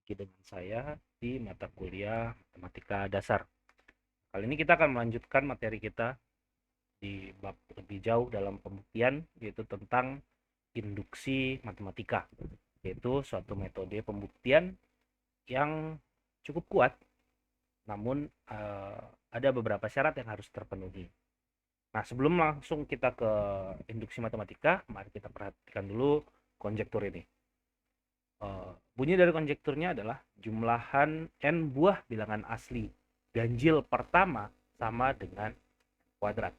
lagi dengan saya di mata kuliah Matematika Dasar. Kali ini kita akan melanjutkan materi kita di bab lebih jauh dalam pembuktian, yaitu tentang induksi matematika, yaitu suatu metode pembuktian yang cukup kuat, namun ada beberapa syarat yang harus terpenuhi. Nah, sebelum langsung kita ke induksi matematika, mari kita perhatikan dulu konjektur ini. Bunyi dari konjekturnya adalah jumlahan n buah bilangan asli ganjil pertama sama dengan kuadrat.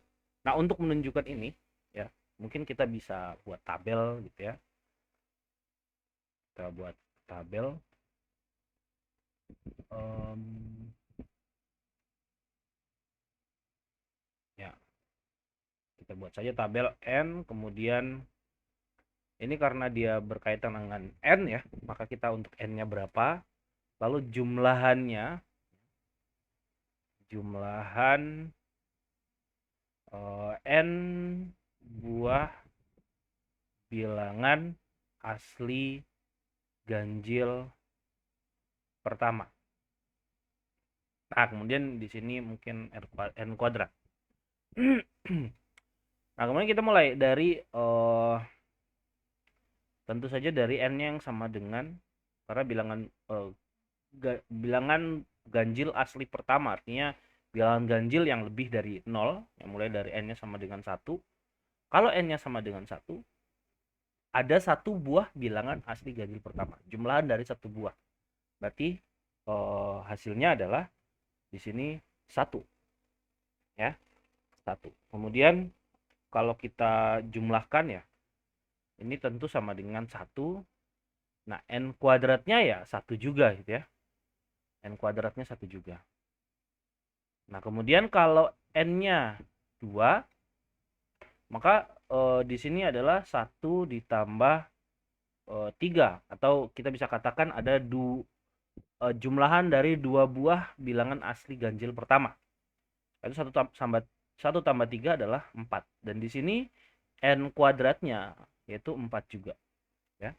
Nah, untuk menunjukkan ini, ya, mungkin kita bisa buat tabel gitu ya. Kita buat tabel. Um, ya, kita buat saja tabel n, kemudian ini karena dia berkaitan dengan n ya, maka kita untuk n-nya berapa, lalu jumlahan n buah bilangan asli ganjil pertama. Nah, kemudian di sini mungkin n kuadrat. Nah, kemudian kita mulai dari tentu saja dari n yang sama dengan, karena bilangan ganjil asli pertama, artinya bilangan ganjil yang lebih dari 0, yang mulai dari n-nya sama dengan 1. Kalau n-nya sama dengan 1, ada satu buah bilangan asli ganjil pertama, jumlahan dari satu buah. Berarti hasilnya adalah di sini 1, ya, 1. Kemudian kalau kita jumlahkan ya, ini tentu sama dengan 1. Nah, n kuadratnya ya 1 juga gitu ya. N kuadratnya 1 juga. Nah, kemudian kalau n-nya 2, maka di sini adalah 1 ditambah 3, atau kita bisa katakan ada jumlahan dari 2 buah bilangan asli ganjil pertama. Itu 1 tambah 3 adalah 4. Dan di sini n kuadratnya yaitu 4 juga, ya.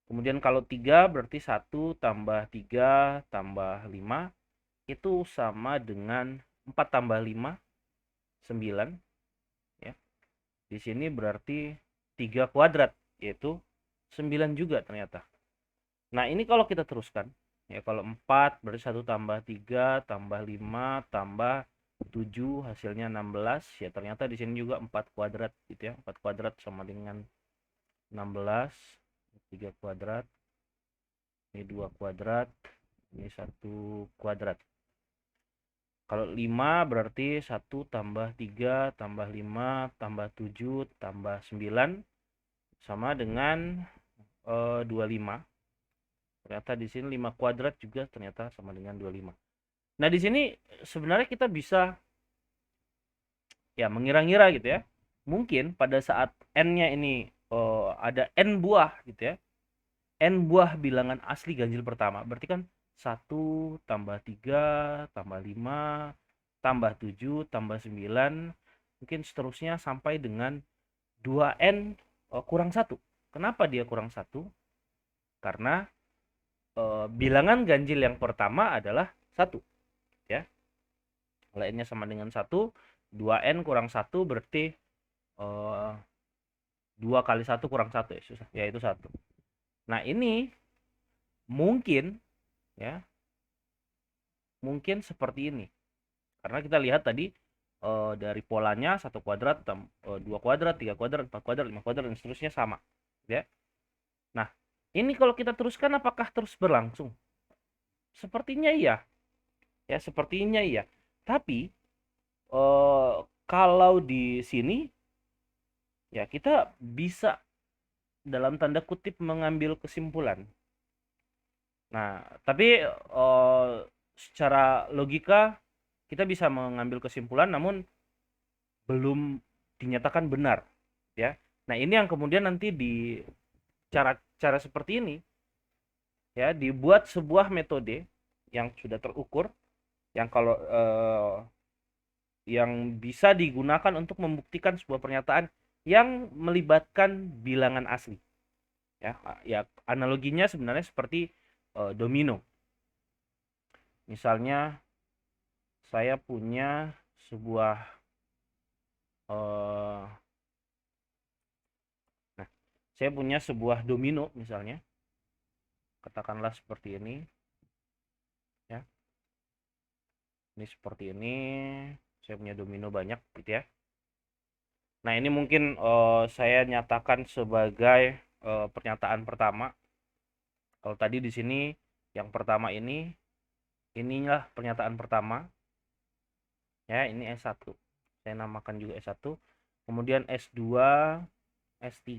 Kemudian kalau 3 berarti 1 tambah 3 tambah 5 itu sama dengan 4 tambah 5, 9, ya. Di sini berarti 3 kuadrat, yaitu 9 juga ternyata. Nah, ini kalau kita teruskan, ya, kalau 4 berarti 1 tambah 3 tambah 5 tambah 7 hasilnya 16, ya ternyata di sini juga 4 kuadrat gitu ya. 4 kuadrat sama dengan 16, 3 kuadrat, ini 2 kuadrat, ini 1 kuadrat. Kalau 5 berarti 1 tambah 3 tambah 5 tambah 7 tambah 9 sama dengan 25. Ternyata di sini 5 kuadrat juga ternyata sama dengan 25. Nah, di sini sebenarnya kita bisa ya mengira-ngira gitu ya. Mungkin pada saat n-nya ini ada n buah gitu ya. N buah bilangan asli ganjil pertama. Berarti kan 1 tambah 3 tambah 5 tambah 7 tambah 9, mungkin seterusnya sampai dengan 2n kurang 1. Kenapa dia kurang 1? Karena bilangan ganjil yang pertama adalah 1, ya. Kalau n-nya sama dengan 1, 2n kurang 1 berarti 2 kali 1 kurang 1, ya, susah. Ya, itu 1. Nah, ini mungkin, ya, mungkin seperti ini. Karena kita lihat tadi dari polanya 1 kuadrat, 2 kuadrat, 3 kuadrat, 4 kuadrat, 5 kuadrat, dan seterusnya sama, ya. Nah, ini kalau kita teruskan apakah terus berlangsung? Sepertinya iya. Ya, sepertinya iya. Tapi kalau di sini ya kita bisa dalam tanda kutip mengambil kesimpulan. Nah, tapi secara logika kita bisa mengambil kesimpulan, namun belum dinyatakan benar, ya. Nah, ini yang kemudian nanti di cara seperti ini, ya, dibuat sebuah metode yang sudah terukur, yang kalau yang bisa digunakan untuk membuktikan sebuah pernyataan yang melibatkan bilangan asli, ya. Ya, analoginya sebenarnya seperti domino. Misalnya saya punya sebuah saya punya sebuah domino misalnya, katakanlah seperti ini ya. Ini seperti ini, saya punya domino banyak gitu ya. Nah, ini mungkin saya nyatakan sebagai pernyataan pertama. Kalau tadi di sini yang pertama inilah pernyataan pertama. Ya, ini S1. Saya namakan juga S1. Kemudian S2, S3,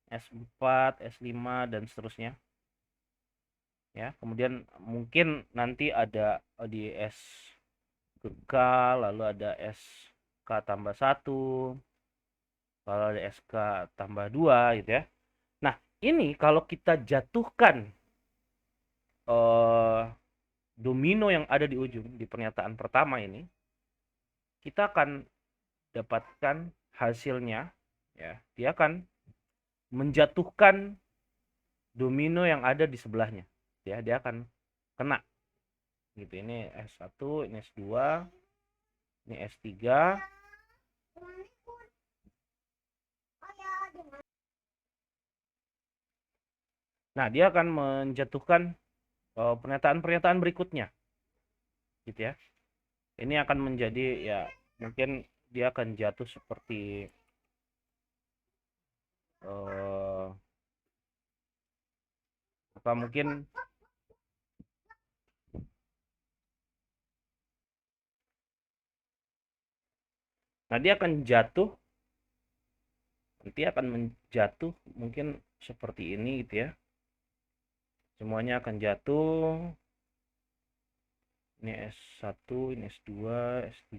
S4, S5 dan seterusnya. Ya, kemudian mungkin nanti ada di S ke K, lalu ada SK tambah 1, lalu ada SK tambah 2 gitu ya. Nah, ini kalau kita jatuhkan domino yang ada di ujung di pernyataan pertama ini, kita akan dapatkan hasilnya ya. Dia akan menjatuhkan domino yang ada di sebelahnya. Ya, dia akan kena. Gitu. Ini S1, ini S2, ini S3. Nah, dia akan menjatuhkan pernyataan-pernyataan berikutnya. Gitu ya. Ini akan menjadi ya mungkin dia akan jatuh seperti apa mungkin nah dia akan jatuh, nanti akan menjatuh mungkin seperti ini gitu ya. Semuanya akan jatuh. Ini S1, ini S2, S3,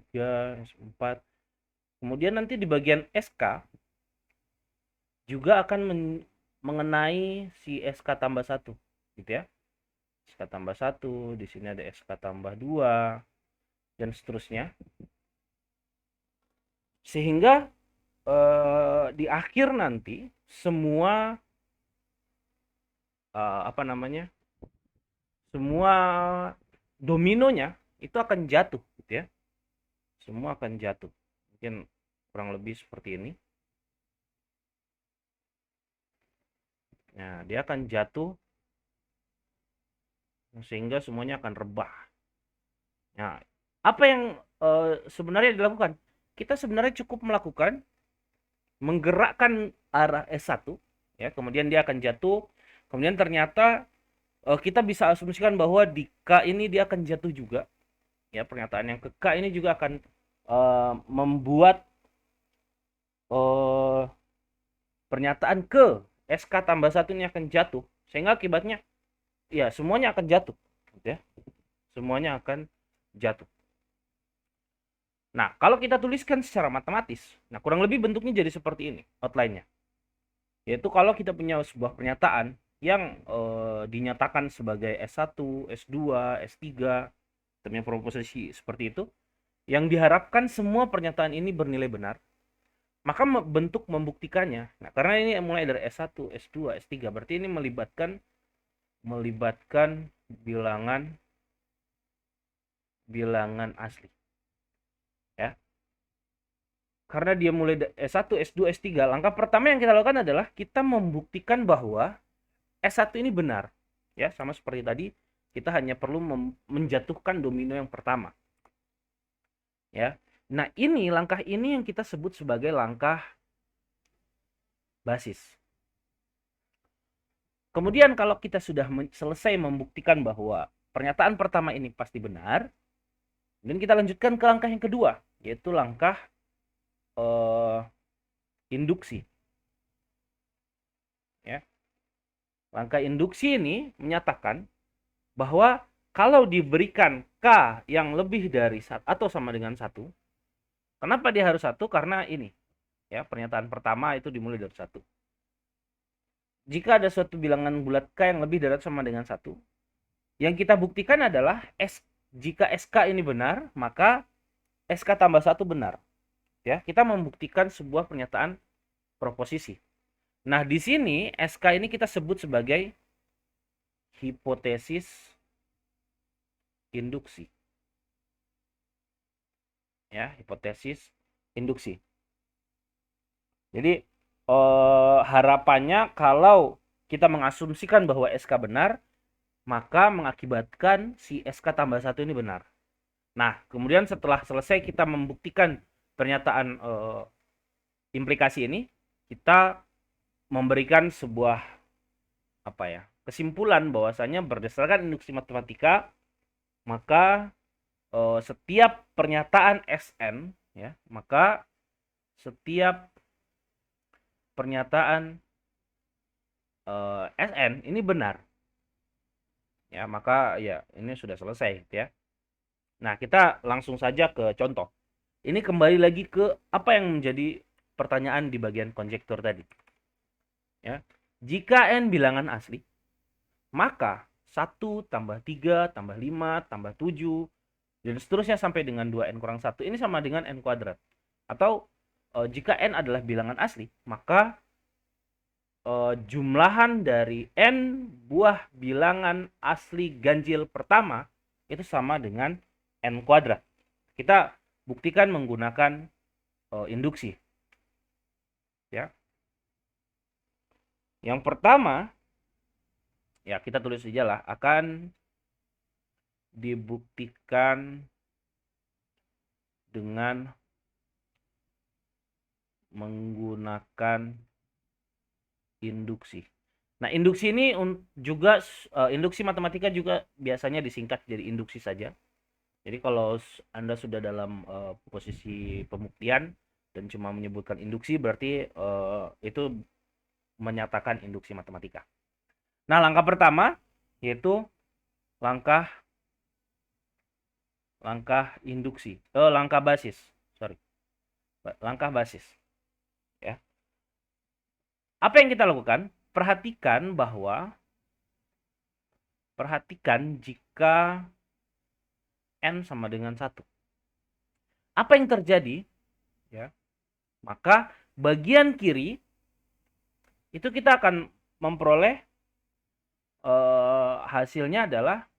S4. Kemudian nanti di bagian SK juga akan mengenai si SK tambah 1 gitu ya. SK tambah 1, di sini ada SK tambah 2 dan seterusnya. Sehingga di akhir nanti semua apa namanya? Semua dominonya itu akan jatuh gitu ya. Semua akan jatuh. Mungkin kurang lebih seperti ini. Nah, dia akan jatuh sehingga semuanya akan rebah. Nah, apa yang sebenarnya dilakukan? Kita sebenarnya cukup melakukan menggerakkan arah S1 ya, kemudian dia akan jatuh. Kemudian ternyata kita bisa asumsikan bahwa di K ini dia akan jatuh juga. Ya, pernyataan yang ke K ini juga akan membuat pernyataan ke SK tambah 1 ini akan jatuh. Sehingga akibatnya ya semuanya akan jatuh gitu ya. Semuanya akan jatuh. Nah, kalau kita tuliskan secara matematis, nah kurang lebih bentuknya jadi seperti ini outline-nya. Yaitu kalau kita punya sebuah pernyataan yang dinyatakan sebagai S1, S2, S3, termnya proposisi seperti itu, yang diharapkan semua pernyataan ini bernilai benar, maka bentuk membuktikannya. Nah, karena ini mulai dari S1, S2, S3, berarti ini melibatkan bilangan asli. Ya. Karena dia mulai S1, S2, S3, langkah pertama yang kita lakukan adalah kita membuktikan bahwa S1 ini benar. Ya, sama seperti tadi, kita hanya perlu menjatuhkan domino yang pertama. Ya. Nah, langkah ini yang kita sebut sebagai langkah basis. Kemudian kalau kita sudah selesai membuktikan bahwa pernyataan pertama ini pasti benar, dan kita lanjutkan ke langkah yang kedua, yaitu langkah induksi. Ya. Langkah induksi ini menyatakan bahwa kalau diberikan K yang lebih dari 1 atau sama dengan 1, kenapa dia harus 1? Karena ini, ya, pernyataan pertama itu dimulai dari 1. Jika ada suatu bilangan bulat K yang lebih dari atau sama dengan 1, yang kita buktikan adalah jika SK ini benar, maka SK tambah 1 benar. Ya, kita membuktikan sebuah pernyataan proposisi. Nah, di sini SK ini kita sebut sebagai hipotesis induksi. Ya, hipotesis induksi. Jadi harapannya kalau kita mengasumsikan bahwa SK benar, maka mengakibatkan si SK tambah 1 ini benar. Nah, kemudian setelah selesai kita membuktikan pernyataan implikasi ini, kita memberikan sebuah kesimpulan bahwasanya berdasarkan induksi matematika, maka setiap pernyataan SN ya, maka setiap pernyataan SN ini benar. Ya, maka ya ini sudah selesai ya. Nah, kita langsung saja ke contoh. Ini kembali lagi ke apa yang menjadi pertanyaan di bagian konjektur tadi. Ya. Jika n bilangan asli, maka 1 tambah 3 tambah 5 tambah 7 dan seterusnya sampai dengan 2n kurang 1 ini sama dengan n kuadrat. Atau jika n adalah bilangan asli, maka jumlahan dari n buah bilangan asli ganjil pertama itu sama dengan n kuadrat. Kita buktikan menggunakan induksi. Ya. Yang pertama, ya kita tulis saja lah, akan dibuktikan dengan menggunakan induksi. Nah, induksi ini juga induksi matematika juga biasanya disingkat jadi induksi saja. Jadi kalau Anda sudah dalam posisi pembuktian dan cuma menyebutkan induksi, berarti itu menyatakan induksi matematika. Nah, langkah pertama yaitu langkah induksi, langkah basis, langkah basis. Ya. Apa yang kita lakukan? Perhatikan jika n sama dengan 1. Apa yang terjadi? Ya. Maka bagian kiri itu kita akan memperoleh hasilnya adalah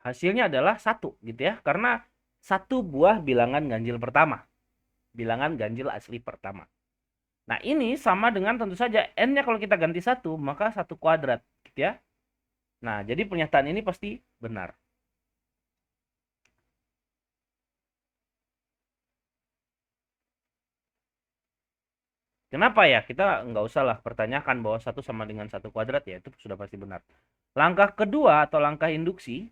hasilnya adalah 1 gitu ya, karena 1 buah bilangan ganjil pertama, bilangan ganjil asli pertama. Nah, ini sama dengan tentu saja n-nya kalau kita ganti 1, maka 1 kuadrat gitu ya. Nah, jadi pernyataan ini pasti benar. Kenapa ya? Kita nggak usah lah pertanyakan bahwa 1 sama dengan 1 kuadrat, ya itu sudah pasti benar. Langkah kedua atau langkah induksi,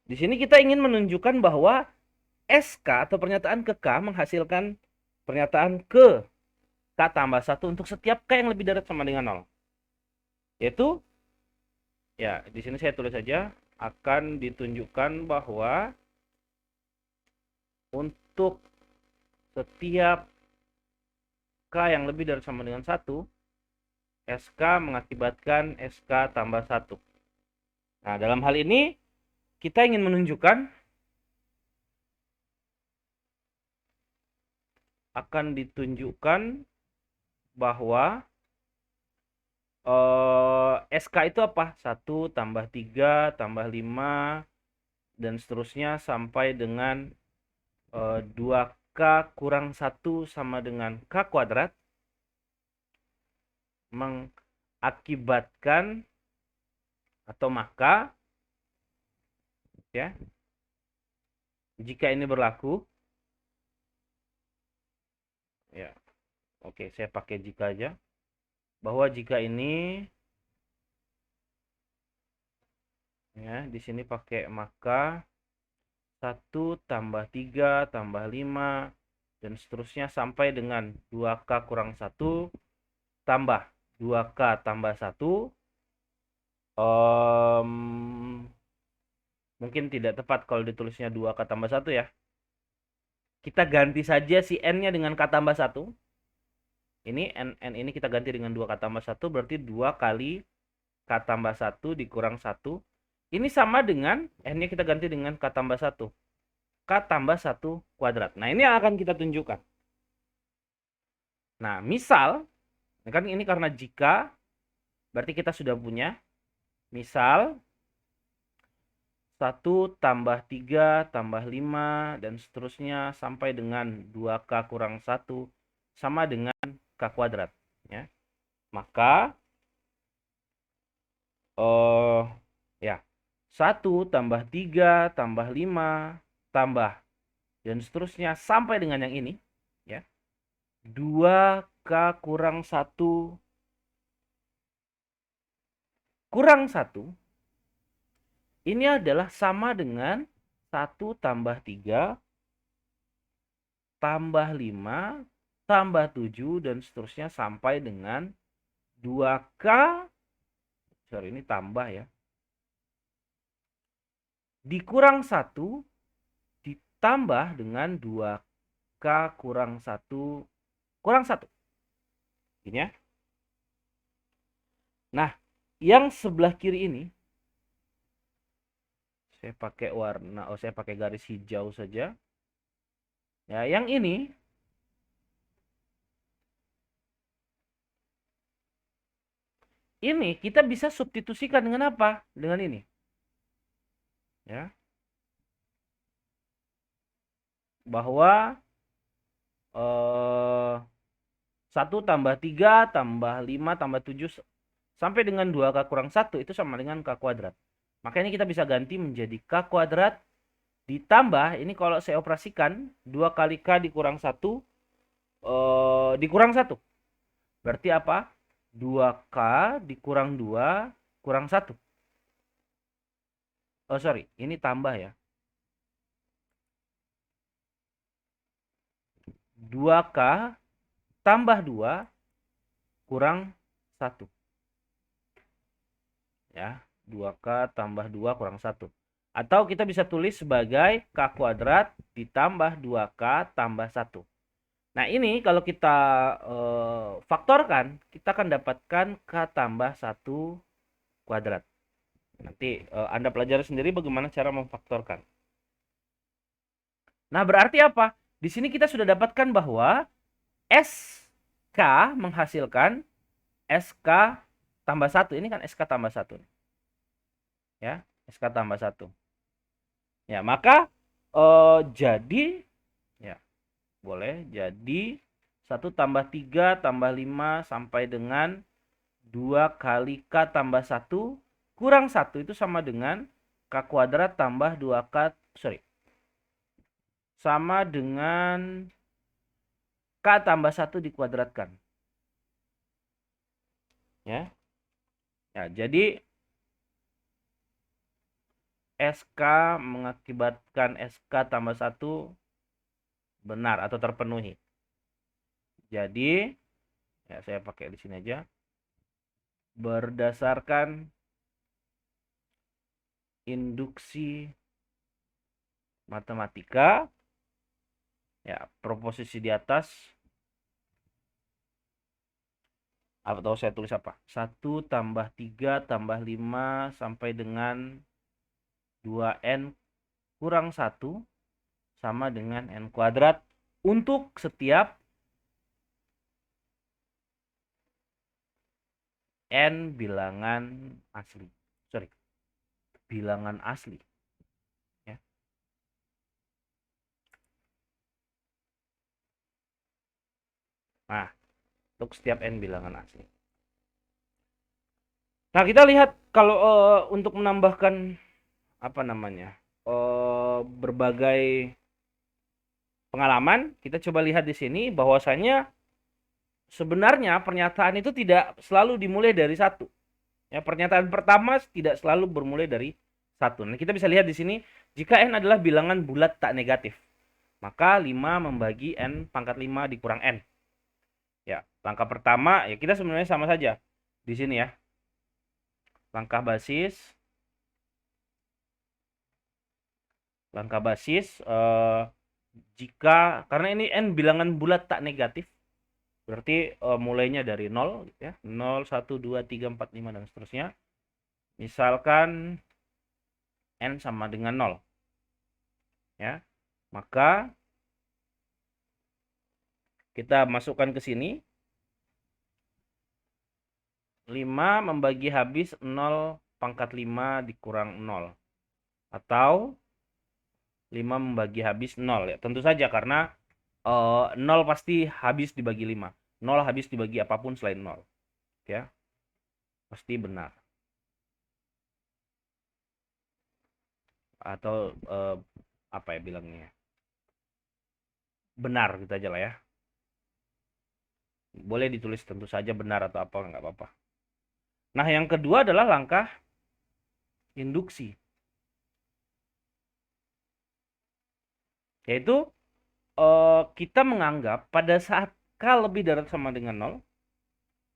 di sini kita ingin menunjukkan bahwa SK atau pernyataan ke K menghasilkan pernyataan ke K tambah 1 untuk setiap K yang lebih dari atau sama dengan 0. Yaitu, ya di sini saya tulis saja, akan ditunjukkan bahwa untuk setiap K yang lebih dari sama dengan 1, SK mengakibatkan SK tambah 1. Nah, dalam hal ini kita ingin menunjukkan akan ditunjukkan bahwa SK itu apa? 1 tambah 3 tambah 5 dan seterusnya sampai dengan 2K kurang 1 sama dengan K kuadrat mengakibatkan atau maka ya, jika ini berlaku, ya oke, saya pakai jika aja, bahwa jika ini ya di sini pakai maka 1 tambah 3 tambah 5 dan seterusnya sampai dengan 2K kurang 1 tambah 2K tambah 1, mungkin tidak tepat kalau ditulisnya 2K tambah 1 ya. Kita ganti saja si n-nya dengan K tambah 1. Ini n ini kita ganti dengan 2k tambah 1, berarti 2 kali k tambah 1 dikurang 1. Ini sama dengan n-nya kita ganti dengan k tambah 1. K tambah 1 kuadrat. Nah, ini yang akan kita tunjukkan. Nah, misal, kan ini karena jika, berarti kita sudah punya. Misal, 1 tambah 3 tambah 5 dan seterusnya sampai dengan 2k kurang 1 sama dengan k kuadrat. Ya. Maka, ya, 1 tambah 3 tambah 5 tambah dan seterusnya sampai dengan yang ini. Ya. 2k kurang 1 kurang 1 ini adalah sama dengan 1 tambah 3 tambah 5 tambah 7 dan seterusnya sampai dengan 2k, sorry ini tambah ya, dikurang 1 ditambah dengan 2k kurang 1 kurang 1. Ini ya. Nah, yang sebelah kiri ini saya pakai warna, saya pakai garis hijau saja. Ya, yang ini kita bisa substitusikan dengan apa? Dengan ini. Ya. Bahwa 1 tambah 3 tambah 5 tambah 7 sampai dengan 2k kurang 1 itu sama dengan k kuadrat. Maka ini kita bisa ganti menjadi k kuadrat ditambah, ini kalau saya operasikan 2 kali k dikurang 1 dikurang 1. Berarti apa? 2k dikurang 2 kurang 1. Oh sorry, ini tambah ya. 2k tambah 2 kurang 1. Ya, 2k tambah 2 kurang 1. Atau kita bisa tulis sebagai k kuadrat ditambah 2k tambah 1. Nah, ini kalau kita faktorkan, kita akan dapatkan k tambah 1 kuadrat. Nanti Anda pelajari sendiri bagaimana cara memfaktorkan. Nah, berarti apa? Di sini kita sudah dapatkan bahwa SK menghasilkan SK tambah 1. Ini kan SK tambah 1. Ya, SK tambah 1. Ya, maka jadi ya, boleh jadi 1 tambah 3 tambah 5 sampai dengan 2 kali k tambah 1 kurang 1 itu sama dengan k kuadrat tambah 2k, sorry, sama dengan k tambah 1 dikuadratkan. Ya. Ya, jadi SK mengakibatkan SK tambah 1 benar atau terpenuhi. Jadi, ya saya pakai di sini aja. Berdasarkan induksi matematika, ya proposisi di atas, atau saya tulis apa? 1 tambah 3 tambah 5 sampai dengan 2n kurang 1 sama dengan n kuadrat untuk setiap n bilangan asli. Sorry, bilangan asli. Ya. Nah, untuk setiap n bilangan asli. Nah, kita lihat kalau untuk menambahkan apa namanya, berbagai pengalaman, kita coba lihat di sini bahwasanya sebenarnya pernyataan itu tidak selalu dimulai dari 1. Ya, pernyataan pertama tidak selalu bermulai dari 1. Nah, kita bisa lihat di sini jika n adalah bilangan bulat tak negatif, maka 5 membagi n pangkat 5 dikurang n. Ya, langkah pertama ya kita sebenarnya sama saja di sini ya. Langkah basis jika karena ini n bilangan bulat tak negatif, Berarti mulainya dari 0 gitu ya. 0, 1, 2, 3, 4, 5 dan seterusnya. Misalkan n sama dengan 0 ya. Maka kita masukkan ke sini 5 membagi habis 0 pangkat 5 dikurang 0 atau 5 membagi habis 0 ya. Tentu saja karena 0 pasti habis dibagi 5. 0 habis dibagi apapun selain 0 ya. Pasti benar. Atau apa ya bilangnya? Benar gitu aja lah ya. Boleh ditulis tentu saja benar atau apa nggak apa-apa. Nah, yang kedua adalah langkah induksi. Yaitu kita menganggap pada saat K lebih dari atau sama dengan 0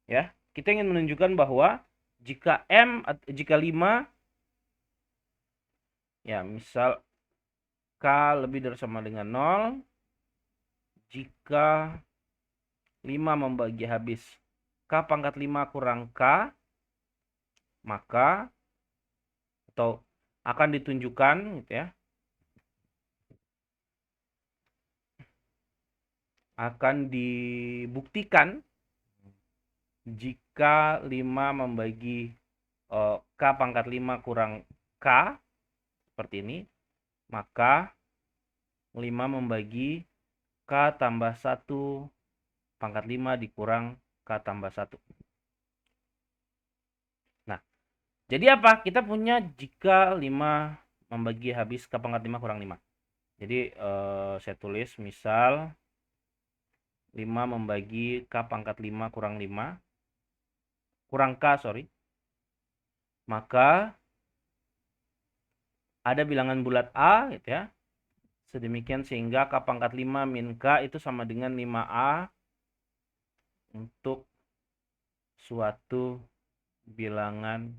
ya, kita ingin menunjukkan bahwa jika jika 5 ya, misal K lebih dari sama dengan 0, jika 5 membagi habis K pangkat 5 kurang K, maka atau akan ditunjukkan gitu ya, akan dibuktikan jika 5 membagi K pangkat 5 kurang K seperti ini, maka 5 membagi K tambah 1 pangkat 5 dikurang K tambah 1. Nah, jadi apa? Kita punya jika 5 membagi habis K pangkat 5 kurang 5. Jadi saya tulis misal 5 membagi K pangkat 5 kurang 5 kurang K, sorry. Maka ada bilangan bulat A gitu ya. Sedemikian sehingga K pangkat 5 min K itu sama dengan 5A untuk suatu bilangan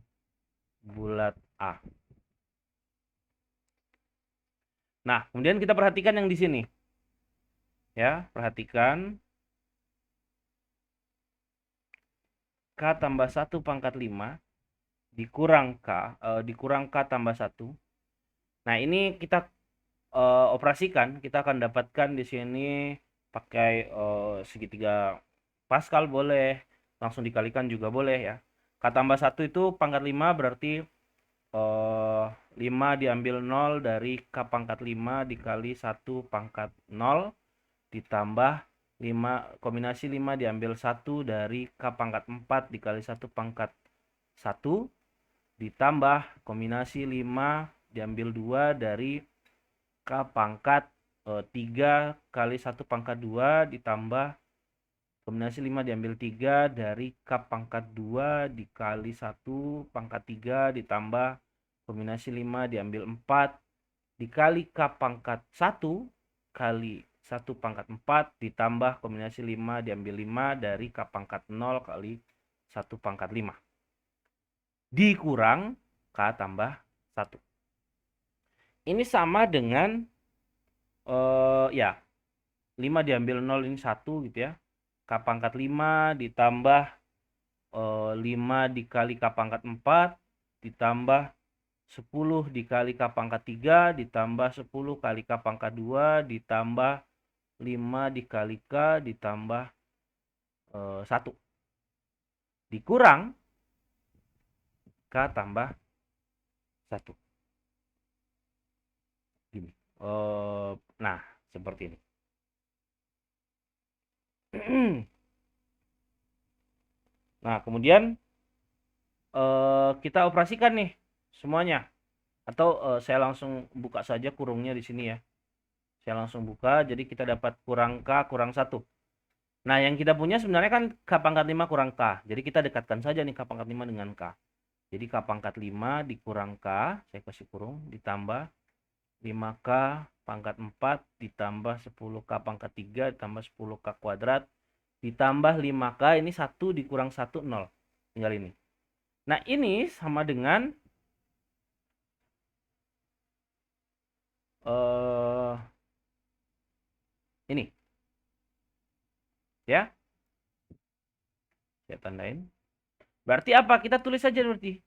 bulat A. Nah, kemudian kita perhatikan yang di sini. Ya, perhatikan K tambah 1 pangkat 5 dikurang K tambah 1. Nah, ini kita operasikan, kita akan dapatkan di sini pakai segitiga Pascal boleh, langsung dikalikan juga boleh ya. K tambah 1 itu pangkat 5 berarti 5 diambil 0 dari K pangkat 5 dikali 1 pangkat 0 ditambah 5 kombinasi 5 diambil 1 dari K pangkat 4 dikali 1 pangkat 1 ditambah kombinasi 5 diambil 2 dari K pangkat 3 kali 1 pangkat 2 ditambah kombinasi 5 diambil 3 dari K pangkat 2 dikali 1 pangkat 3 ditambah kombinasi 5 diambil 4 dikali K pangkat 1 kali 1 pangkat 4 ditambah kombinasi 5 diambil 5 dari K pangkat 0 kali 1 pangkat 5 dikurang K tambah 1. Ini sama dengan ya 5 diambil 0 ini 1 gitu ya. K pangkat 5 ditambah 5 dikali K pangkat 4 ditambah 10 dikali K pangkat 3 ditambah 10 kali K pangkat 2 ditambah 5 dikali K ditambah 1 dikurang K tambah 1. Gini. Nah, seperti ini. Nah, kemudian kita operasikan nih semuanya. Atau saya langsung buka saja kurungnya di sini ya. Saya langsung buka, jadi kita dapat kurang K kurang 1. Nah, yang kita punya sebenarnya kan K pangkat 5 kurang K. Jadi kita dekatkan saja nih K pangkat 5 dengan K. Jadi K pangkat 5 dikurang K, saya kasih kurung, ditambah 5K pangkat 4 ditambah 10K pangkat 3 ditambah 10K kuadrat ditambah 5K, ini 1 dikurang 1, 0. Tinggal ini. Nah, ini sama dengan ini. Ya. Saya tandain. Berarti apa? Kita tulis saja berarti.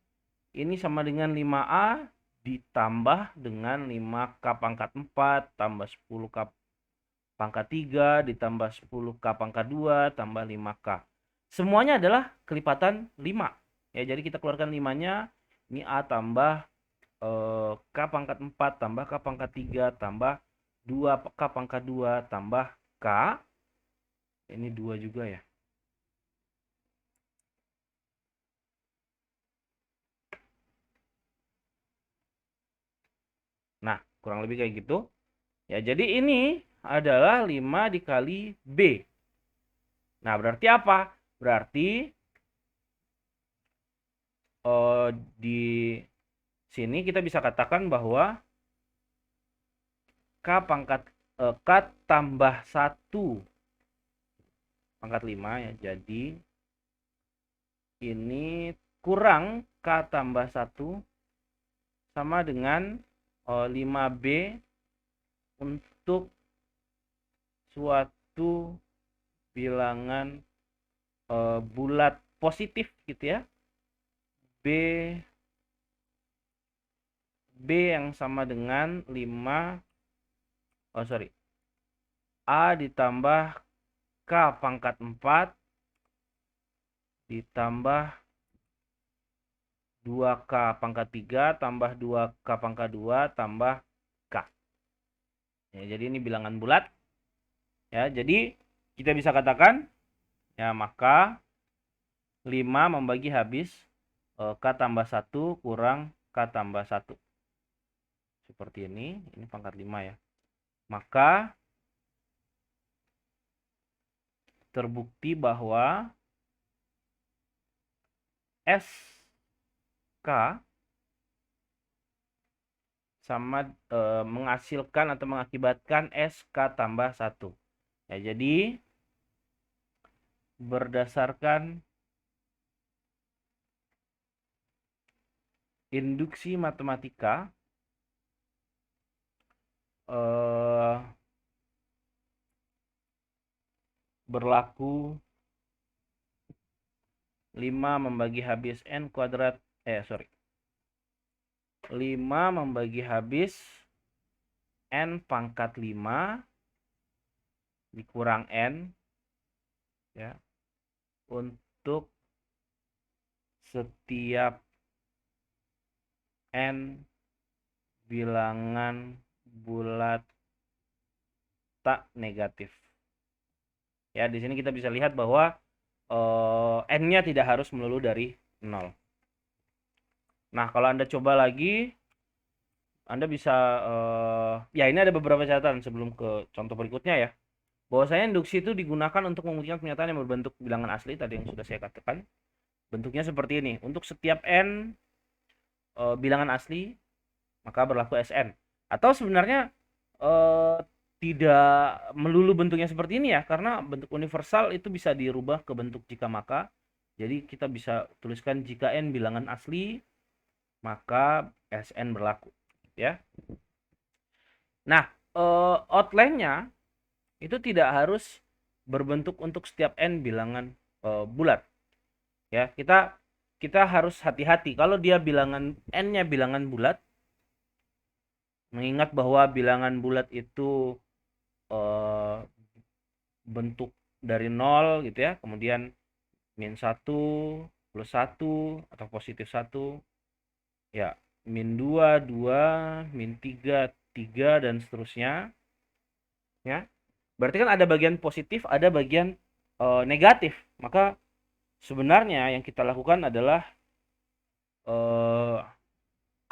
Ini sama dengan 5A ditambah dengan 5K pangkat 4 tambah 10K pangkat 3 ditambah 10K pangkat 2 tambah 5K. Semuanya adalah kelipatan 5. Ya, jadi kita keluarkan 5-nya. Ini A tambah K pangkat 4 tambah K pangkat 3 tambah 2K pangkat 2 tambah K. Ini 2 juga ya. Nah, kurang lebih kayak gitu. Ya, jadi ini adalah 5 dikali B. Nah, berarti apa? Berarti di sini kita bisa katakan bahwa K pangkat K tambah 1 pangkat 5 ya. Jadi ini kurang K tambah 1 sama dengan 5B untuk suatu bilangan bulat positif gitu ya. B yang sama dengan 5 A ditambah K pangkat 4 ditambah 2K pangkat 3 tambah 2K pangkat 2 tambah K. Ya, jadi ini bilangan bulat. Ya, jadi kita bisa katakan ya, maka 5 membagi habis K tambah 1 kurang K tambah 1. Seperti ini pangkat 5 ya. Maka terbukti bahwa SK sama menghasilkan atau mengakibatkan SK tambah 1. Ya, jadi berdasarkan induksi matematika berlaku 5 membagi habis N kuadrat 5 membagi habis N pangkat 5 dikurang N ya, untuk setiap N bilangan bulat tak negatif. Ya, di sini kita bisa lihat bahwa N-nya tidak harus melulu dari 0. Nah, kalau Anda coba lagi, Anda bisa ya, ini ada beberapa catatan sebelum ke contoh berikutnya ya. Bahwasanya induksi itu digunakan untuk membuktikan pernyataan yang berbentuk bilangan asli tadi yang sudah saya katakan. Bentuknya seperti ini. Untuk setiap N bilangan asli, maka berlaku Sn. Atau sebenarnya tidak melulu bentuknya seperti ini ya, karena bentuk universal itu bisa dirubah ke bentuk jika maka. Jadi kita bisa tuliskan jika N bilangan asli, maka Sn berlaku ya. Nah, outline-nya itu tidak harus berbentuk untuk setiap N bilangan bulat ya. Kita harus hati-hati kalau dia bilangan N-nya bilangan bulat, mengingat bahwa bilangan bulat itu bentuk dari 0 gitu ya, kemudian min 1 plus 1 atau positif 1 ya, min 2 2, min 3 3 dan seterusnya ya. Berarti kan ada bagian positif, ada bagian negatif. Maka sebenarnya yang kita lakukan adalah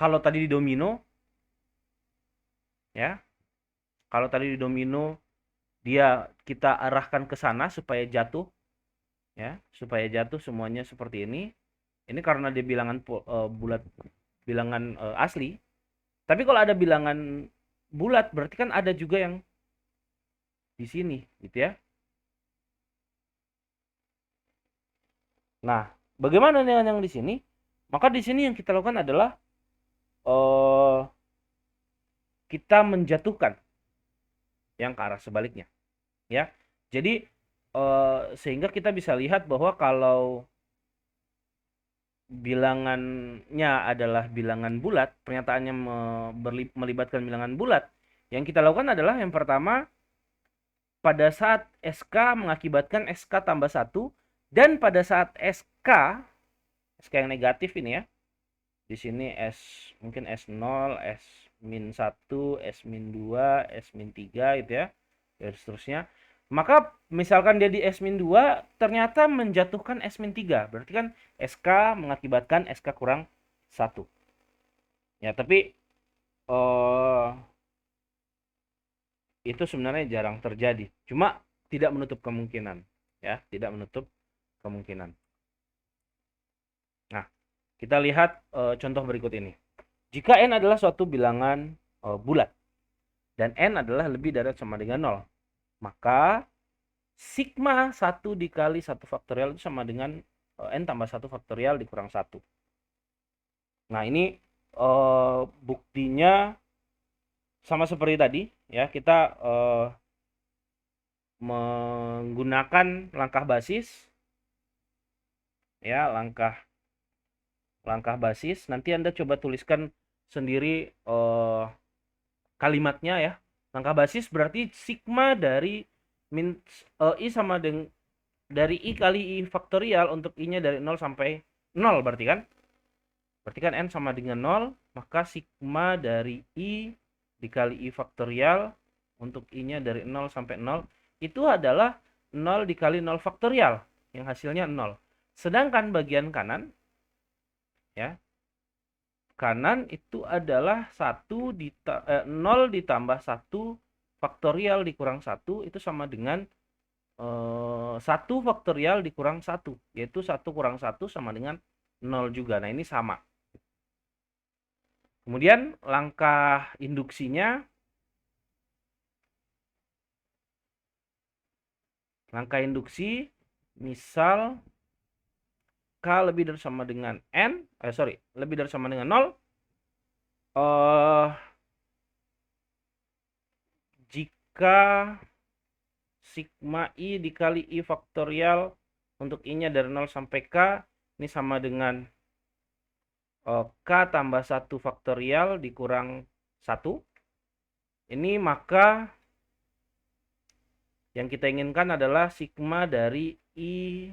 kalau tadi di domino ya, kalau tadi di domino dia kita arahkan ke sana supaya jatuh ya, supaya jatuh semuanya seperti ini. Ini karena dia bilangan bulat, bilangan asli. Tapi kalau ada bilangan bulat berarti kan ada juga yang di sini gitu ya. Nah, bagaimana dengan yang di sini? Maka di sini yang kita lakukan adalah kita menjatuhkan yang ke arah sebaliknya ya. Jadi sehingga kita bisa lihat bahwa kalau bilangannya adalah bilangan bulat, pernyataannya melibatkan bilangan bulat, yang kita lakukan adalah yang pertama, pada saat SK mengakibatkan SK tambah 1, dan pada saat SK yang negatif ini ya, di sini mungkin S0, S-1, S-2, S-3 gitu ya, dan seterusnya. Maka misalkan dia di S-2 ternyata menjatuhkan S-3, berarti kan SK mengakibatkan SK kurang 1. Ya, tapi itu sebenarnya jarang terjadi. Cuma tidak menutup kemungkinan, ya, tidak menutup kemungkinan. Nah, kita lihat contoh berikut ini. Jika n adalah suatu bilangan bulat dan n adalah lebih dari atau sama dengan 0, maka sigma 1 dikali 1 faktorial itu sama dengan n tambah 1 faktorial dikurang 1. Nah, ini buktinya sama seperti tadi ya, kita menggunakan langkah basis ya, langkah basis. Nanti Anda coba tuliskan sendiri kalimatnya ya. Langkah basis berarti sigma dari i sama dengan dari i kali i faktorial untuk i-nya dari 0 sampai 0 berarti kan? Berarti kan n sama dengan 0, maka sigma dari i dikali i faktorial untuk i-nya dari 0 sampai 0 itu adalah 0 dikali 0 faktorial yang hasilnya 0. Sedangkan bagian kanan ya, kanan itu adalah 0 ditambah 1 faktorial dikurang 1 itu sama dengan 1 faktorial dikurang 1, yaitu 1 kurang 1 sama dengan 0 juga. Nah, ini sama. Kemudian langkah induksinya, langkah induksi misal K lebih dari sama dengan N, lebih dari sama dengan 0, jika sigma i dikali i faktorial untuk i-nya dari 0 sampai K, ini sama dengan K tambah 1 faktorial dikurang 1. Ini maka yang kita inginkan adalah sigma dari i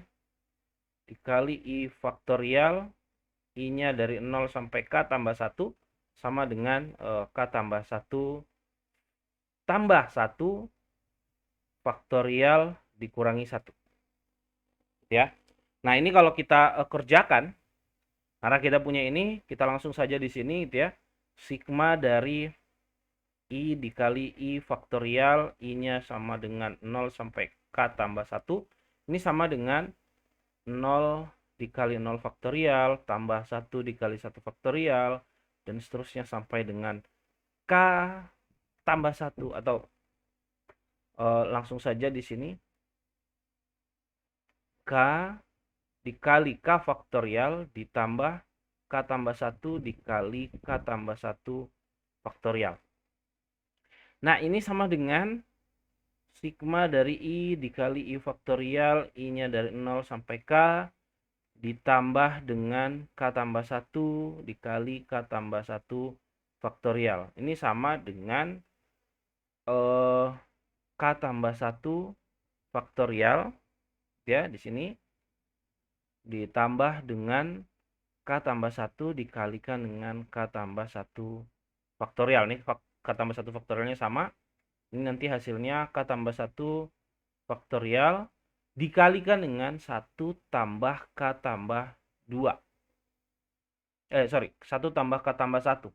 dikali i faktorial, i-nya dari 0 sampai K tambah 1 sama dengan K tambah 1 tambah 1 faktorial dikurangi 1. Ya. Nah, ini kalau kita kerjakan, karena kita punya ini, kita langsung saja di sini gitu ya. Sigma dari i dikali i faktorial, i-nya sama dengan 0 sampai K tambah 1. Ini sama dengan 0 dikali 0 faktorial tambah 1 dikali 1 faktorial dan seterusnya sampai dengan K tambah 1, atau langsung saja di sini K dikali K faktorial ditambah K tambah 1 dikali K tambah 1 faktorial. Nah, ini sama dengan sigma dari i dikali i faktorial, i-nya dari 0 sampai K ditambah dengan K tambah 1 dikali K tambah 1 faktorial. Ini sama dengan K tambah 1 faktorial ya, di sini ditambah dengan K tambah 1 dikalikan dengan K tambah 1 faktorial. Nih K tambah 1 faktorialnya sama. Ini nanti hasilnya K tambah 1 faktorial dikalikan dengan 1 tambah K tambah 2. 1 tambah K tambah 1.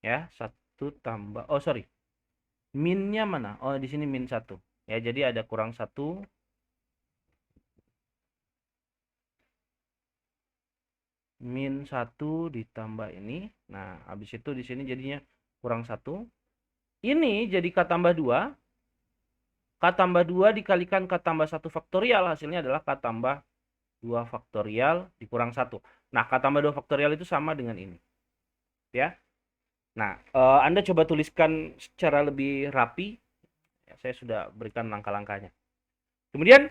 Ya, 1 tambah, minnya mana? Oh, di sini min 1. Ya, jadi ada kurang 1. Min 1 ditambah ini. Nah, habis itu di sini jadinya kurang 1. Ini jadi K tambah 2. K tambah 2 dikalikan K tambah 1 faktorial. Hasilnya adalah K tambah 2 faktorial dikurang 1. Nah, K tambah 2 faktorial itu sama dengan ini. Ya. Nah, Anda coba tuliskan secara lebih rapi Ya, saya sudah berikan langkah-langkahnya. Kemudian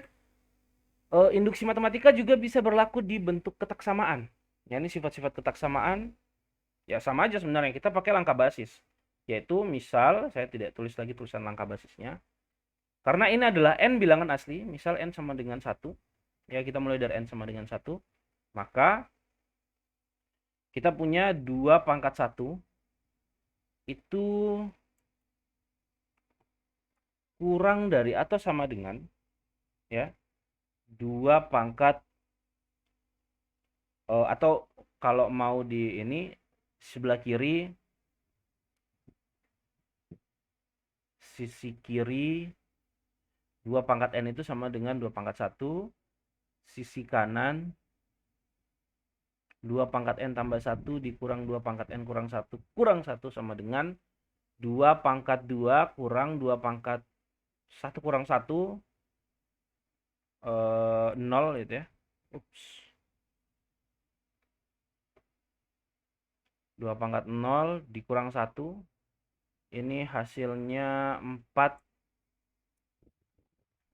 induksi matematika juga bisa berlaku di bentuk ketaksamaan. Ya, ini sifat-sifat ketaksamaan ya sama aja sebenarnya, kita pakai langkah basis. Yaitu misal saya tidak tulis lagi tulisan langkah basisnya. Karena ini adalah n bilangan asli, misal n sama dengan 1. Ya, kita mulai dari n sama dengan 1. Maka kita punya 2 pangkat 1 itu kurang dari atau sama dengan ya 2 pangkat atau kalau mau di ini sebelah kiri, sisi kiri 2 pangkat n itu sama dengan 2 pangkat 1, sisi kanan 2 pangkat n tambah 1 dikurang 2 pangkat n kurang 1 sama dengan 2 pangkat 2 kurang 2 pangkat 1 kurang 1 0 gitu ya. Ups. 2 pangkat 0 dikurang 1. Ini hasilnya 4.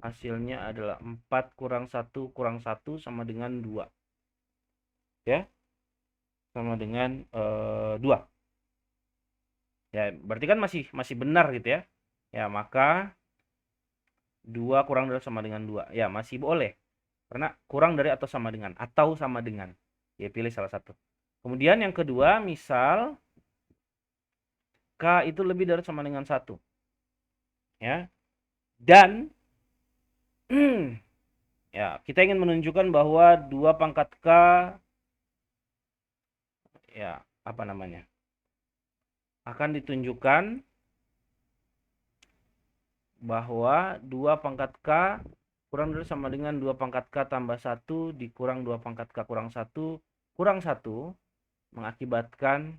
Hasilnya adalah 4 kurang 1 kurang 1 sama dengan 2. Ya. Sama dengan 2. Ya, berarti kan masih benar gitu ya. Ya, maka 2 kurang dari sama dengan 2. Ya, masih boleh. Karena kurang dari atau sama dengan. Atau sama dengan. Ya, pilih salah satu. Kemudian yang kedua, misal K itu lebih dari sama dengan 1. Ya. Dan ya, kita ingin menunjukkan bahwa 2 pangkat K ya, apa namanya? Akan ditunjukkan bahwa 2 pangkat K kurang dari sama dengan 2 pangkat K tambah 1 dikurang 2 pangkat K kurang 1 kurang 1 mengakibatkan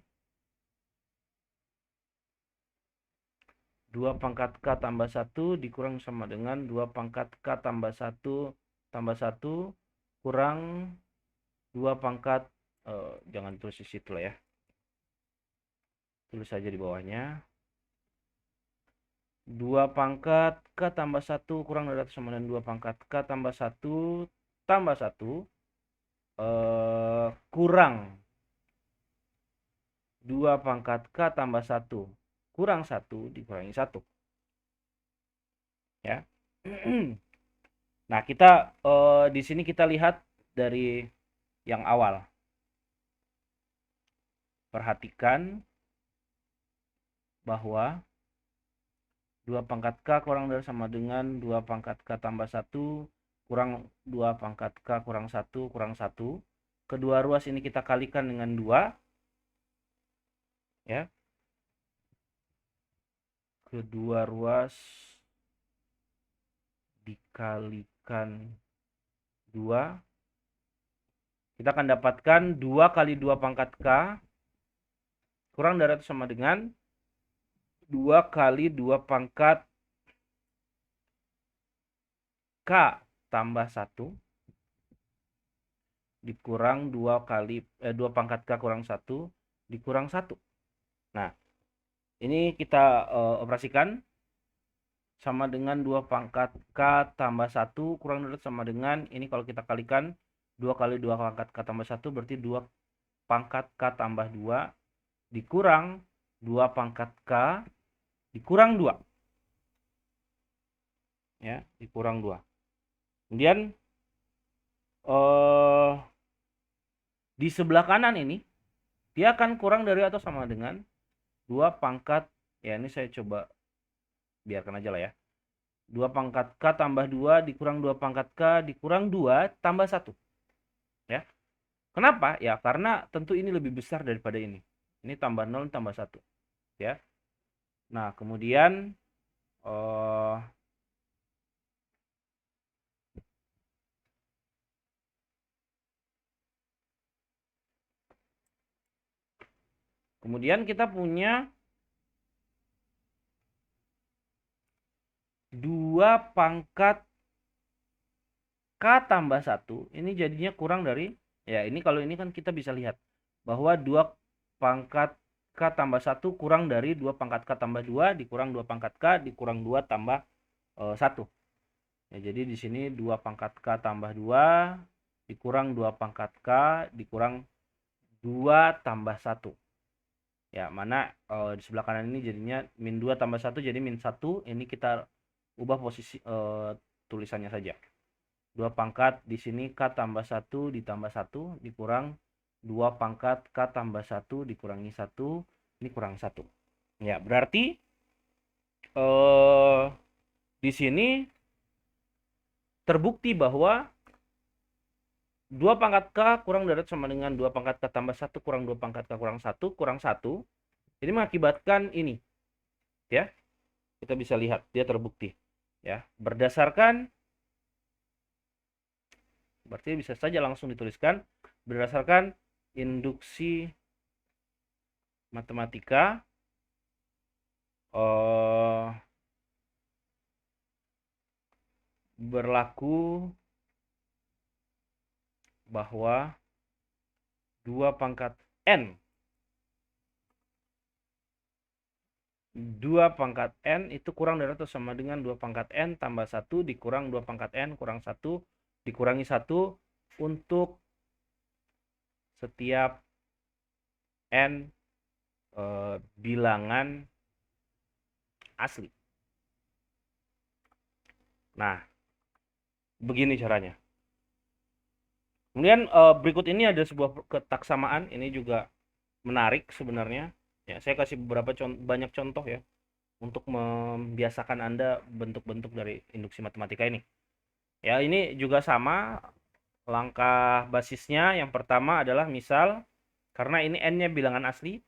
2 pangkat K tambah 1 dikurang sama dengan 2 pangkat K tambah 1 tambah 1 kurang 2 pangkat jangan tulis di situ lah ya. Tulis saja di bawahnya. 2 pangkat K tambah 1 kurang dari atau sama dengan 2 pangkat K tambah 1 tambah 1 kurang 2 pangkat K tambah 1 kurang 1 dikurangi 1. Ya. Nah, kita di sini kita lihat dari yang awal. Perhatikan bahwa 2 pangkat K kurang dari sama dengan 2 pangkat K tambah 1 kurang 2 pangkat K kurang 1 kurang 1. Kedua ruas ini kita kalikan dengan 2. Ya. Kedua ruas dikalikan 2. Kita akan dapatkan 2 kali 2 pangkat K kurang dari atau sama dengan 2 kali 2 pangkat K tambah 1 dikurang 2 kali 2 pangkat K kurang 1 dikurang 1. Nah, ini kita operasikan sama dengan 2 pangkat K tambah 1 kurang dari sama dengan ini kalau kita kalikan 2 kali 2 pangkat K tambah 1 berarti 2 pangkat K tambah 2 dikurang 2 pangkat K dikurang 2. Ya, dikurang 2. Kemudian di sebelah kanan ini dia akan kurang dari atau sama dengan 2 pangkat ya, ini saya coba biarkan aja lah ya. 2 pangkat K tambah 2 dikurang 2 pangkat K dikurang 2 tambah 1. Ya. Kenapa? Ya, karena tentu ini lebih besar daripada ini. Ini tambah 0 tambah 1. Ya. Nah, kemudian kita punya 2 pangkat K tambah 1. Ini jadinya kurang dari, ya ini kalau ini kan kita bisa lihat bahwa 2 pangkat K tambah 1 kurang dari 2 pangkat K tambah 2 dikurang 2 pangkat K dikurang 2 tambah 1. Ya, jadi di sini 2 pangkat K tambah 2 dikurang 2 pangkat K dikurang 2 tambah 1. Ya, mana di sebelah kanan ini jadinya min 2 tambah 1 jadi min 1. Ini kita ubah posisi tulisannya saja. 2 pangkat di sini K tambah 1 ditambah 1 dikurang 2 pangkat K tambah 1 dikurangi 1, ini kurang 1. Ya, berarti di sini terbukti bahwa 2 pangkat K kurang dari sama dengan 2 pangkat K tambah 1 kurang 2 pangkat K kurang 1 kurang 1. Ini mengakibatkan ini. Ya. Kita bisa lihat dia terbukti. Ya, berdasarkan berarti bisa saja langsung dituliskan berdasarkan induksi matematika berlaku bahwa 2 pangkat N 2 pangkat N itu kurang dari atau sama dengan 2 pangkat N tambah 1 dikurang 2 pangkat N kurang 1 dikurangi 1 untuk setiap N bilangan asli. Nah, begini caranya. Kemudian berikut ini ada sebuah ketaksamaan, ini juga menarik sebenarnya. Ya, saya kasih banyak contoh ya untuk membiasakan Anda bentuk-bentuk dari induksi matematika ini. Ya, ini juga sama langkah basisnya. Yang pertama adalah misal karena ini N-nya bilangan asli,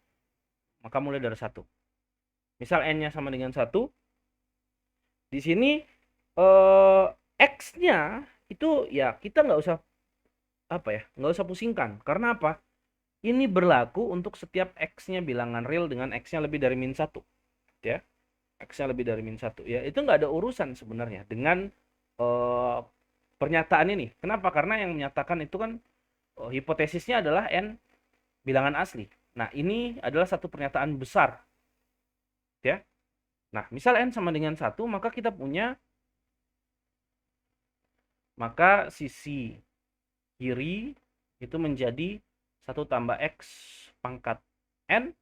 maka mulai dari 1. Misal N-nya sama dengan 1. Di sini X-nya itu ya kita nggak usah nggak usah pusingkan. Karena apa? Ini berlaku untuk setiap X-nya bilangan real dengan X-nya lebih dari min 1. Ya. X-nya lebih dari min 1. Ya, itu nggak ada urusan sebenarnya dengan pernyataan ini. Kenapa? Karena yang menyatakan itu kan hipotesisnya adalah N bilangan asli. Nah, ini adalah satu pernyataan besar. Ya. Nah, misal N sama dengan 1, maka sisi kiri itu menjadi 1 tambah X pangkat N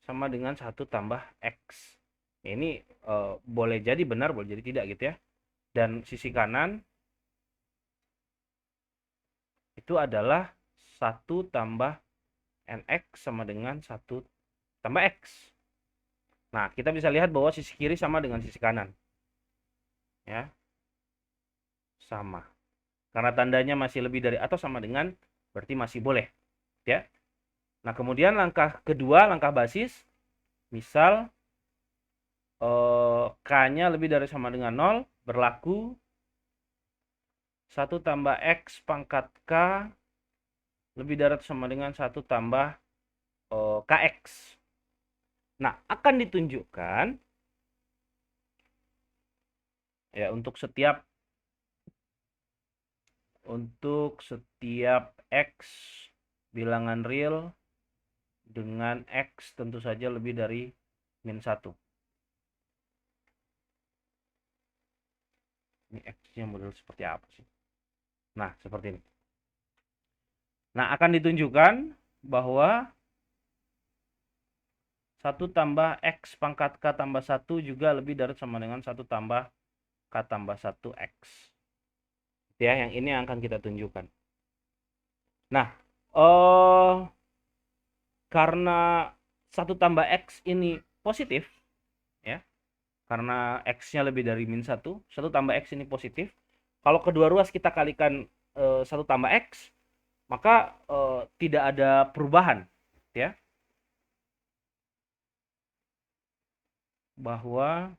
sama dengan 1 tambah X. Ini boleh jadi benar, boleh jadi tidak gitu ya. Dan sisi kanan itu adalah 1 tambah NX sama dengan 1 tambah X. Nah, kita bisa lihat bahwa sisi kiri sama dengan sisi kanan. Ya. Sama. Karena tandanya masih lebih dari atau sama dengan, berarti masih boleh. Ya. Nah, kemudian langkah kedua, langkah basis, misal K-nya lebih dari sama dengan 0, berlaku 1 tambah X pangkat K lebih dari atau sama dengan 1 tambah KX. Nah, akan ditunjukkan ya untuk setiap X bilangan real dengan X tentu saja lebih dari min 1. Ini X-nya model seperti apa sih? Nah, seperti ini. Nah, akan ditunjukkan bahwa 1 tambah X pangkat K tambah 1 juga lebih dari sama dengan 1 tambah K tambah 1 X. Ya, yang ini yang akan kita tunjukkan. Nah, karena 1 tambah X ini positif, ya, karena X-nya lebih dari min 1, 1 tambah X ini positif. Kalau kedua ruas kita kalikan 1 tambah X, maka tidak ada perubahan, ya. Bahwa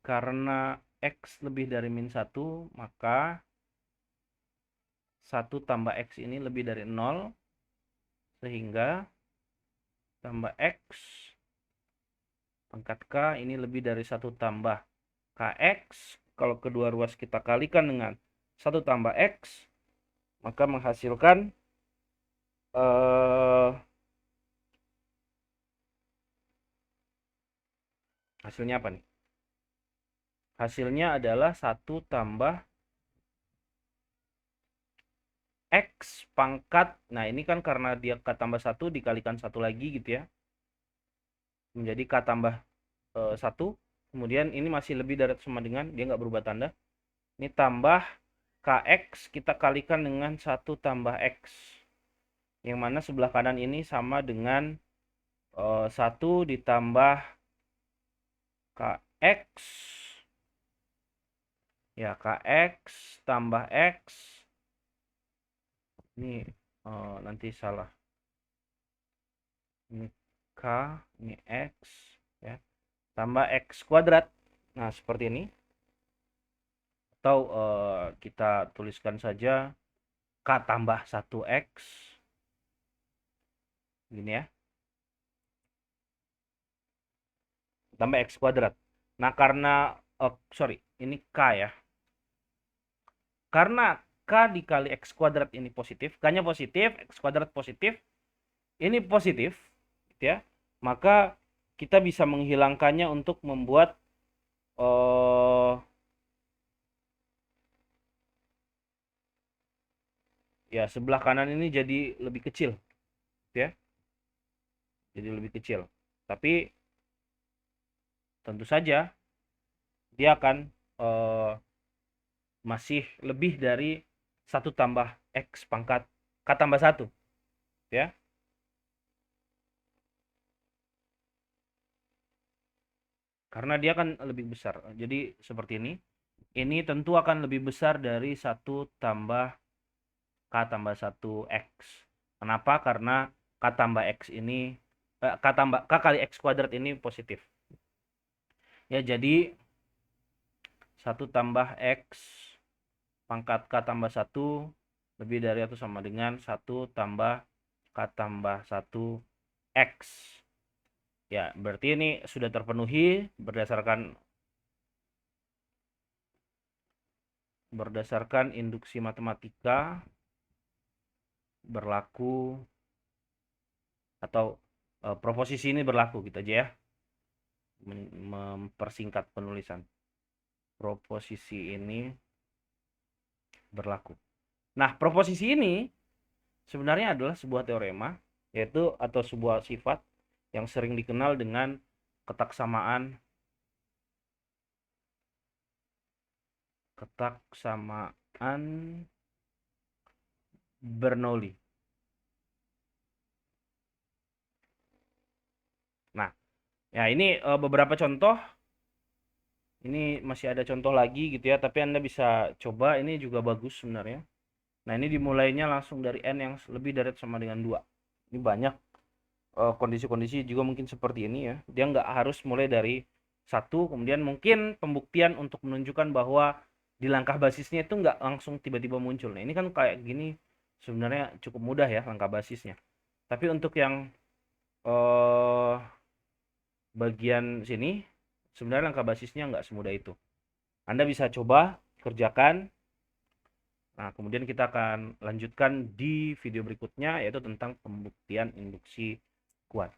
karena X lebih dari min 1, maka 1 tambah X ini lebih dari 0, sehingga tambah X pangkat K ini lebih dari 1 tambah KX. Kalau kedua ruas kita kalikan dengan 1 tambah X, maka menghasilkan Hasilnya apa nih? Hasilnya adalah 1 tambah X pangkat. Nah, ini kan karena dia K tambah 1 dikalikan 1 lagi gitu ya. Menjadi K tambah 1. Kemudian ini masih lebih dari atau sama dengan, dia nggak berubah tanda. Ini tambah Kx kita kalikan dengan 1 tambah X. Yang mana sebelah kanan ini sama dengan 1 ditambah Kx. Ya, Kx tambah X. Ini nanti salah. Ini K, ini X. Ya. Tambah X kuadrat. Nah, seperti ini. Atau kita tuliskan saja K tambah 1X. Gini ya. Tambah X kuadrat. Nah, karena ini K ya. Karena K dikali X kuadrat ini positif, K-nya positif, X kuadrat positif, ini positif, gitu ya. Maka kita bisa menghilangkannya untuk membuat ya sebelah kanan ini jadi lebih kecil, gitu ya. Jadi lebih kecil. Tapi tentu saja dia akan masih lebih dari 1 tambah X pangkat K tambah 1, ya. Karena dia kan lebih besar. Jadi seperti ini. Ini tentu akan lebih besar dari 1 tambah K tambah 1 X. Kenapa? Karena K tambah X ini K kali X kuadrat ini positif. Ya, jadi 1 tambah X pangkat K tambah 1 lebih dari atau sama dengan 1 tambah K tambah 1 X. Ya, berarti ini sudah terpenuhi berdasarkan induksi matematika berlaku, atau proposisi ini berlaku gitu aja ya. Mempersingkat penulisan. Proposisi ini berlaku. Nah, proposisi ini sebenarnya adalah sebuah teorema, yaitu atau sebuah sifat yang sering dikenal dengan ketaksamaan Bernoulli. Nah, ya ini beberapa contoh. Ini masih ada contoh lagi gitu ya, tapi Anda bisa coba, ini juga bagus sebenarnya. Nah, ini dimulainya langsung dari N yang lebih dari sama dengan 2. Ini banyak kondisi-kondisi juga mungkin seperti ini ya. Dia nggak harus mulai dari 1, kemudian mungkin pembuktian untuk menunjukkan bahwa di langkah basisnya itu nggak langsung tiba-tiba muncul. Nah, ini kan kayak gini sebenarnya cukup mudah ya langkah basisnya. Tapi untuk yang bagian sini sebenarnya langkah basisnya nggak semudah itu. Anda bisa coba kerjakan. Nah, kemudian kita akan lanjutkan di video berikutnya, yaitu tentang pembuktian induksi kuat.